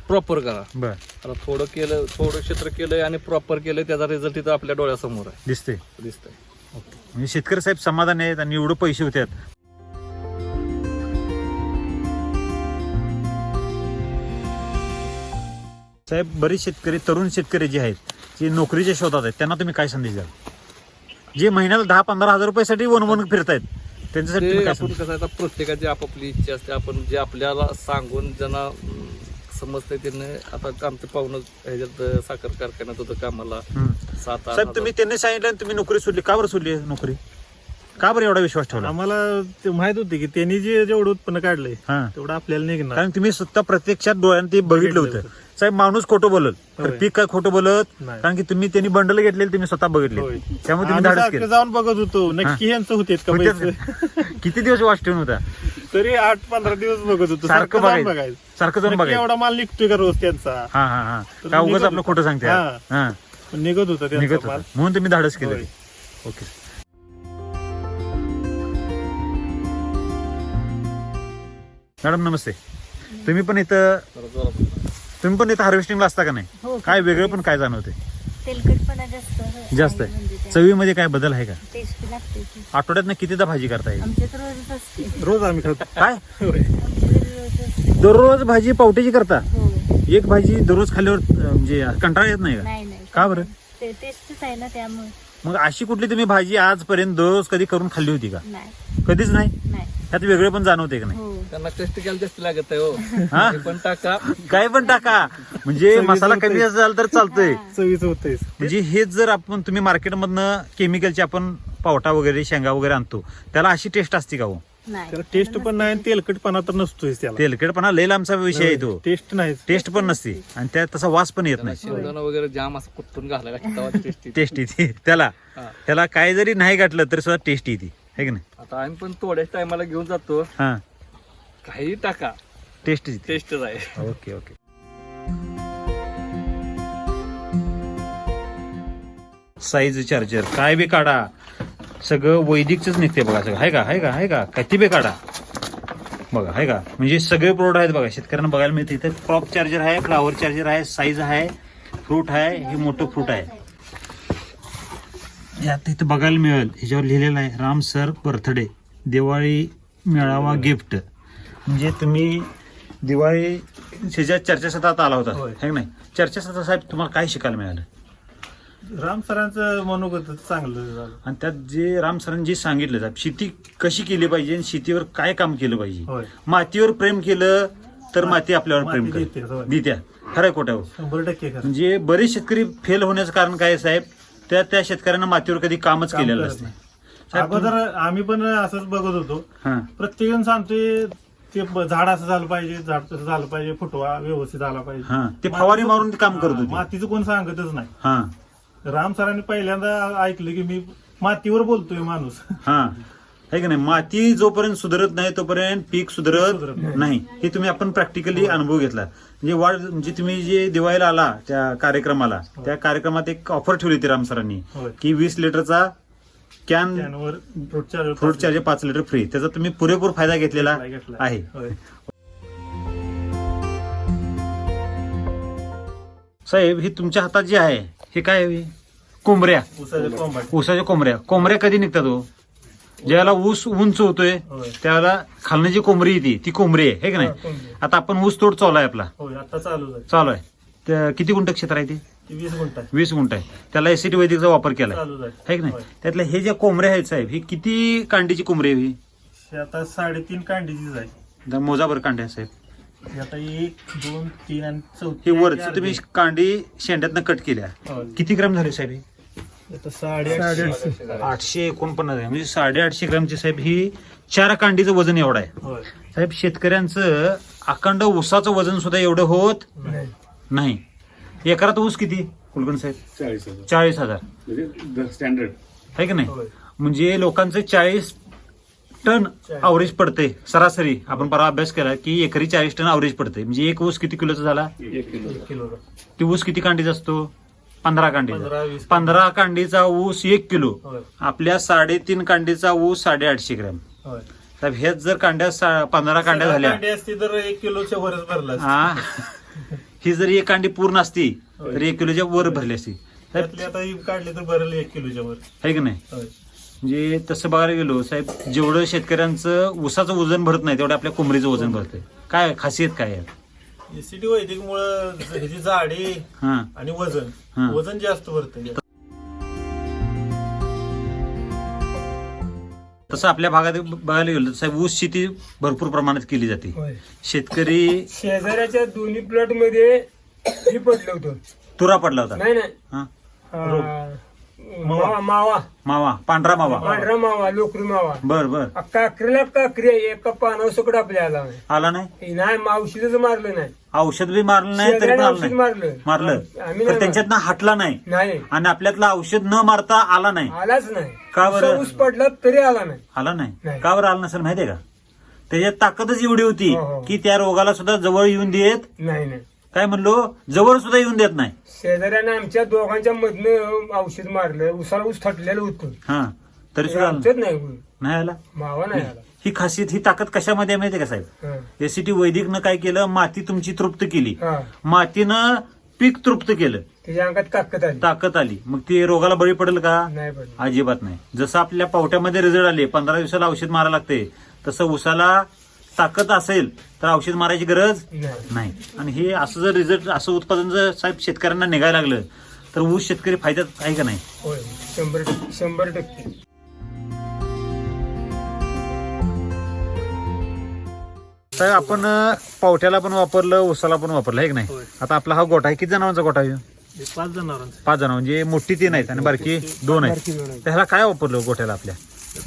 प्रॉपर करा. बर, आता थोडं केलं, थोडं क्षेत्र केलंय आणि प्रॉपर केलंय, त्याचा रिझल्ट इथं आपल्या डोळ्यासमोर आहे, दिसते. दिसतंय. म्हणजे शेतकरी साहेब समाधान आहेत आणि एवढं पैसे होतात. साहेब बरेच शेतकरी, तरुण शेतकरी जे आहेत, जे नोकरीच्या शोधात आहेत, त्यांना तुम्ही काय संदेश द्याल? जे महिन्याला 10-15 हजार रुपयासाठी वन फिरतायत, त्यांच्यासाठी ते तुम्ही काय आपण संदेश? कसं आहे, आता प्रत्येकाची आपापली इच्छा असते. आपण जे आपल्याला सांगून ज्यांना समजतंय त्यांनी. आता आमचं पाहुणं ह्याच्यात साखर कारखान्यात होतं कामाला हम्म. 7-8 साहेब तुम्ही त्यांनी सांगितलं तुम्ही नोकरी सोडली, का बरं सोडली नोकरी? का बरं एवढा विश्वास ठेवला? आम्हाला ते माहित होते की त्यांनी जेवढं उत्पन्न काढलंय हा, तेवढं आपल्याला निघणार. कारण तुम्ही स्वतः प्रत्यक्षात डोळ्यानं ते बघितलं होतं. साहेब माणूस खोटं बोलत तर होय. पीक काय खोटं बोलत, नाही. कारण की तुम्ही त्यांनी बंडल घेतलेले तुम्ही स्वतः बघितले, होय. त्यामुळे तुम्ही आम्ही धाडस सारखं केलं. जाऊन बघत होतो नक्की ह्यांचं होते का होतेच पैसे. का? किती दिवस वास ठेवून होता? तरी 8-15 दिवस बघत होतो. सारखं जाऊन बघायचं, सारखं जाऊन नक्की बघायचं. एवढा माल निघतोय का रोज त्यांचा. हा हा हा, तर का उगाच निघत आपलं होतं. खोटं सांगते? हा. हा, पण निघत होता निघत त्यांचा माल. होतं म्हणून तुम्ही धाडस केलं. होय. ओके. मॅडम नमस्ते. तुम्ही पण इथं हार्वेस्टिंगला असता का नाही? हो. काय वेगळं पण काय जाणवते? तेलकटपणा जास्त जास्त आहे म्हणजे आहे. चवीमध्ये काय बदल आहे का? टेस्टी लागते ती. आठवड्यात कितीदा भाजी करता येईल? आमच्यात रोजच असते. रोज आम्ही खातो. काय होय. आमच्या घरी रोज असते. दररोज भाजी पावट्याची करता? हो. एक भाजी दररोज खाल्ल्यावर म्हणजे कंटाळा येत नाही का? नाही का बरं? ते टेस्टच आहे ना त्यामुळे. मग अशी कुठली तुम्ही भाजी आजपर्यंत दररोज कधी करून खाल्ली होती का? नाही कधीच नाही. नाही. त्यात वेगळे पण जाणवते का नाही? हो. त्यांना टेस्ट केलं जास्त लागत आहे हो. हा? ते पण टाका. काय पण टाका, म्हणजे मसाला कमी असेल तर चालतंय. चवीचं होतंय. म्हणजे हेच जर आपण तुम्ही मार्केटमधनं केमिकलचे आपण पावटा वगैरे शेंगा वगैरे आणतो, त्याला अशी टेस्ट असते का हो? नाही. त्याला टेस्ट पण नाही आणि तेलकटपणा तर नसतोच त्याला. तेलकटपणा लय लांबचा विषय आहे तो. टेस्ट नाही. टेस्ट पण नसते आणि त्यात तसा वास पण येत नाही. शेंगदाणा वगैरे जाम असं कुठून घालायला तेव्हा टेस्ट. टेस्ट येते त्याला. हा. त्याला काय जरी नाही घातलं तरी सुद्धा टेस्ट येते, है की नाही? आता आम्ही पण थोड्याच टायमाला घेऊन जातो. हा, काही टाका, टेस्ट येते. टेस्टच आहे. Okay okay. साईज चार्जर काय बी काढा, सगळं वैदिकच निघते बघा. सगळं आहे का किती बी काढा बघा, आहे का? म्हणजे सगळे प्रोडक्ट आहेत बघा, शेतकऱ्यांना बघायला मिळते. इथे क्रॉप चार्जर आहे, फ्लावर चार्जर आहे, साईज आहे, फ्रूट आहे, हे मोठं फ्रूट आहे. यात इथं बघायला मिळेल, ह्याच्यावर लिहिलेलं आहे राम सर बर्थडे दिवाळी मेळावा गिफ्ट. म्हणजे तुम्ही दिवाळी ह्याच्या चर्चासत्रात आला होता, होय. है की नाही? चर्चासत्र साहेब तुम्हाला काय शिकायला मिळालं? राम सरांचं मनोगत चांगलं झालं. आणि त्यात जे राम सरांनी जे सांगितलं साहेब, शेती कशी केली पाहिजे आणि शेतीवर काय काम केलं पाहिजे. होय. मातीवर प्रेम केलं तर माती आपल्यावर प्रेम माती करते, देते, होय. देत्या. खरं खोटं हो? 100% खरं. म्हणजे बरेच शेतकरी फेल होण्याचं कारण काय आहे साहेब? त्या शेतकऱ्यांना मातीवर कधी कामच काम केलेलं करत असते. नाही. साहेब, अगोदर आम्ही पण असंच बघत होतो. हा, प्रत्येकजण सांगतोय ते झाड असं झालं पाहिजे, झाड तसं झालं पाहिजे, फुटवा व्यवस्थित झाला पाहिजे. हा, ते फवारी मारून ते काम करत होते. मातीचं कोण सांगतच नाही. हा राम सरांनी पहिल्यांदा ऐकलं की मी मातीवर बोलतोय माणूस. हा, आहे की नाही? माती जोपर्यंत सुधारत नाही तोपर्यंत पीक सुधारत सुधारत नाही. नाही. हे तुम्ही आपण प्रॅक्टिकली अनुभव घेतला. म्हणजे तुम्ही जे दिवाळीला आला त्या कार्यक्रमाला, त्या कार्यक्रमात एक ऑफर ठेवली होती राम सरांनी होय. की 20 लिटरचा कॅन त्यावर फ्रूट चार्जर 5 लिटर फ्री. त्याचा तुम्ही पुरेपूर फायदा घेतलेला आहे. होय. साहेब, हे तुमच्या हातात जे आहे हे काय आहे? कोंबऱ्या, ऊसाचे कोंबड. ऊसाच्या कोंबऱ्या कधी निघतात हो? ज्यावेळेला ऊस उंच होतोय होय. त्यावेळेला खालनं जी कोंबरी येते ती कोंबरी आहे, है की हा, नाही? कोंबडी. आता आपण ऊस तोड चालू आहे आपला, होय, आता चालू आहे. चालू आहे. त्या किती गुंठ क्षेत्र आहे ते? 20 गुंठ आहे. 20 गुंठ आहे. त्याला एसीटी वैदिकचा वापर केलाय, चालूच आहे. है की नाही? होय. त्यातल्या हे ज्या कोंबऱ्या आहेत साहेब, ही किती कांडीची कोंबरी आहे? हे आता 3.5 कांडीचीच आहे. ही मोजाभर कांड्या साहेब. हे आता 1, 2, 3 आणि हे 4. वरची तुम्ही कांडी शेंड्यातनं कट केल्या. किती ग्राम झाले साहेब? हे? आता 850. 849 आहे. म्हणजे 850 ग्रामची साहेब ही 4 कांडीचं वजन एवढं आहे. होय. साहेब, शेतकऱ्यांचं अखंड ऊसाचं वजन सुद्धा एवढं होत नाही. नाही. एकरात ऊस किती कुलकर्णी साहेब? 40,000 स्टँडर्ड आहे की नाही? होय. म्हणजे लोकांचं 40 टन अवरेज पडते सरासरी. आपण परवा अभ्यास केला की एकरी 40 टन अवरेज पडते. म्हणजे एक ऊस किती किलोचा झाला? 1 किलो. ती ऊस किती कांडीचा असतो? 15 कांडीचा. 15-20. 15 कांडीचा ऊस 1 किलो. होय. आपल्या 3.5 कांडीचा ऊस 850 ग्रॅम. होय. साहेब, हेच जर कांड्या 15 कांड्या झाल्या, कांडी असती तर 1 किलोच्या वरच भरला असतं. हा, ही जर एक कांडी पूर्ण असती तर 1 किलोच्या वर भरली असती. साहेब, त्यातली आता ही काढली तर भरल 1 किलोच्या वर. आहे की नाही? होय. म्हणजे तसं बघायला गेलो साहेब, जेवढं शेतकऱ्यांचं ऊसाचं वजन भरत नाही तेवढं आपल्या कोंबडीचं वजन भरतंय. काय खासियत काय आहे? एसीटी वैदिक मुळे ह्याची जाडी हा, आणि हा. वजन, वजन, जास्त भरतंय. तसं आपल्या भागात बघायला गेलं तर साहेब ऊस शेती भरपूर प्रमाणात केली जाते. होय. शेतकरी शेजाऱ्याच्या दोन्ही प्लॉट मध्ये हे पडलं होतं. तुरा पडला होता. नाही नाही हा. मावा मावा, पांढरा मावा. पांढरा मावा, लोकरी मावा. बर बर. काकरीला काकरी एका पानावर सकट आपल्या आला नाही. आला नाही. नाही औषधच मारलं नाही. औषध बी मारलं नाही तरी पण शेजाऱ्याने आलं औषध नाही. मारलं. मारलं आम्ही तर नाही त्यांच्यातनं हटला नाही नाही आणि आपल्यातलं औषध न मारता आला नाही. आलाच नाही. का बरं? ऊस पडला तरी आला नाही. आला नाही. नाही. का बरं आलं नसेल माहितीये का? त्याच्यात ताकदच एवढी होती हो, हो. की त्या रोगाला सुद्धा जवळ येऊन देत नाही नाही काय म्हणलो, जवळ सुद्धा येऊन देत नाही. शेजाऱ्याने आमच्या दोघांच्या मधनं औषध मारलं. उसाला ऊस थटलेलं होतं. हा तरी सुद्धा आलं आमच्यात नाही होईल. नाही आला. मावा नाही आला. ही खासियत, ही ताकद कशामध्ये आहे माहितीये का साहेब? हा. एसीटी वैदिकनं काय केलं, माती तुमची तृप्त केली, हा. मातीनं पीक तृप्त केलं, त्याच्या अंगात ताकद आली. ताकद आली. मग ते रोगाला बळी पडेल का? नाही पडलं. अजिबात नाही. जसं आपल्या पावट्यामध्ये रिझल्ट आले, 15 दिवसाला औषध मारायला लागते, तसं उसाला ताकद असेल तर औषध मारायची गरज नाही. नाही. आणि हे असं जर रिझल्ट, असं उत्पादन जर साहेब शेतकऱ्यांना निघायला लागलं तर ऊस शेतकरी फायद्यात आहे का नाही? होय 100%. साहेब आपण पावट्याला पण वापरलं, उसाला पण वापरलं, आहे की नाही? होय. आता आपला हा गोठा आहे, किती जणांचा गोठा आहे? हे 5 जनावरांचं 5 जण, म्हणजे मोठी 3 आहेत आणि बारकी 2 आहेत. बारकी 2 आहेत. तर ह्याला काय वापरलं गोठ्याला आपल्या?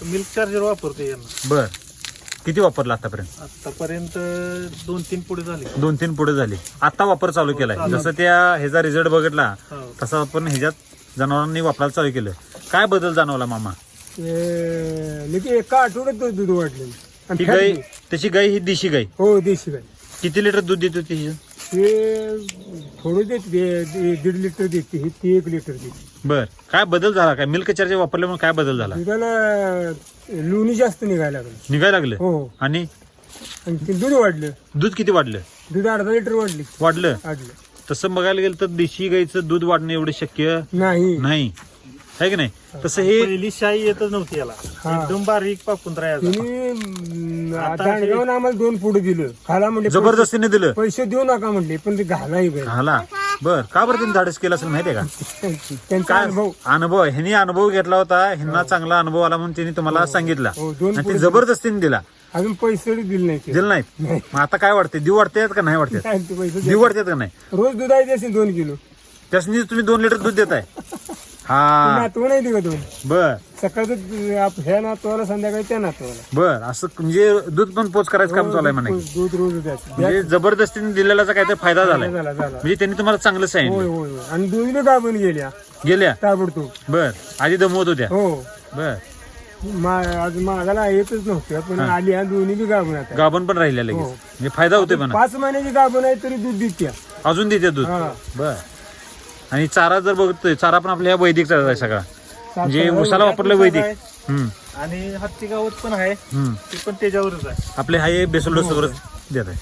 मिल्क चार्जर वापरतो यांना. बर, किती वापरलं आतापर्यंत? आतापर्यंत 2-3 पुढे झाले. 2-3 पुढे झाले. आता वापर चालू केलाय. जसं त्या ह्याचा रिझल्ट बघितला हो. तसं आपण ह्याच्यात जनावरांनी वापरायला चालू केलं. काय बदल जाणवला मामा? म्हणजे एका आठवड्यात दूध वाढलं. आणि ही फॅट गाय, नाही. त्याची गाय ही देशी गाय हो देशी गाय. किती लिटर दूध देत होती? ते थोडं देते 1.5 लिटर देते. ही ती 1 लिटर देते. बर, काय बदल झाला? काय मिल्क चार्जर वापरल्यामुळे काय बदल झाला? दुधाला लोणी जास्त निघायला लागलं. निघायला लागलं. हो. आणि आणि ते दूध वाढलं. दूध किती वाढलं? दूध अर्धा लिटर वाढली. वाढलं. तसं बघायला गेलं तर देशी गाईचं दूध वाढणं एवढं शक्य नाही. नाही, आहे की नाही? तसं हे पहिली शाई येतच नव्हती याला. हा. एकदम बारीक पाकून राहायचा. तिने आता दांडगावून आम्हाला 2 पुढे दिलं. खाला म्हणजे जबरदस्तीने दिलं. पैसे देऊ नका म्हणले, पण ते घालाही पाहिजे. हाला. बर, का बरं त्यांनी धाडस केलं असेल माहितीये का? त्यांचा काय अनुभव. अनुभव, ह्यांनी अनुभव घेतला होता, ह्यांना चांगला अनुभव आला म्हणून त्यांनी तुम्हाला सांगितला हो, 2 आणि ते पुढे जबरदस्तीने दिला. अजून पैसे दिले नाही ते. दिलं नाहीत. मग आता काय वाटते? देऊ वाटतेत का नाही वाटते? काय ते पैसे देऊ वाटतेत का नाही? रोज दूध आहे त्याचे 2 किलो. त्यासनी तुम्ही 2 लिटर दूध देताय. हा नातवं नाही दिलं 2. बर सकाळचं ह्या नातवाला, संध्याकाळी त्या नातवाला. बर, असं म्हणजे दूध पण पोच करायचं काम चालू आहे म्हणा. दूध रोज द्यायचं. म्हणजे जबरदस्तीने दिलेल्याचा काहीतरी फायदा झालाय. झाला. म्हणजे त्यांनी तुम्हाला चांगलं होय सांगितलं. होय होय. आणि दोन्ही गाभण गेल्या गेल्या. ताबडतोब. बर, आधी दमवत होत्या. हो. बर, आज मागाला येतच नव्हत्या, पण आली. ह्या दोन्ही बी गाभण आता. गाभण पण राहिल्या लगेच. हो. म्हणजे फायदा होतोय म्हणा. 5 महिन्याची गाभण आहे तरी दूध देत्या. अजून देते दूध. हा. बर, आणि चारा जर बघतोय, चारा पण आपल्या वैदिक चारा आहे सगळा. म्हणजे उसाला वापरलं वैदिक. हम्म. आणि हत्ती गावत पण आहे. हम्म. ते पण त्याच्यावरच आहे. आपले हाय बेसल डोस वगैरे देत आहे.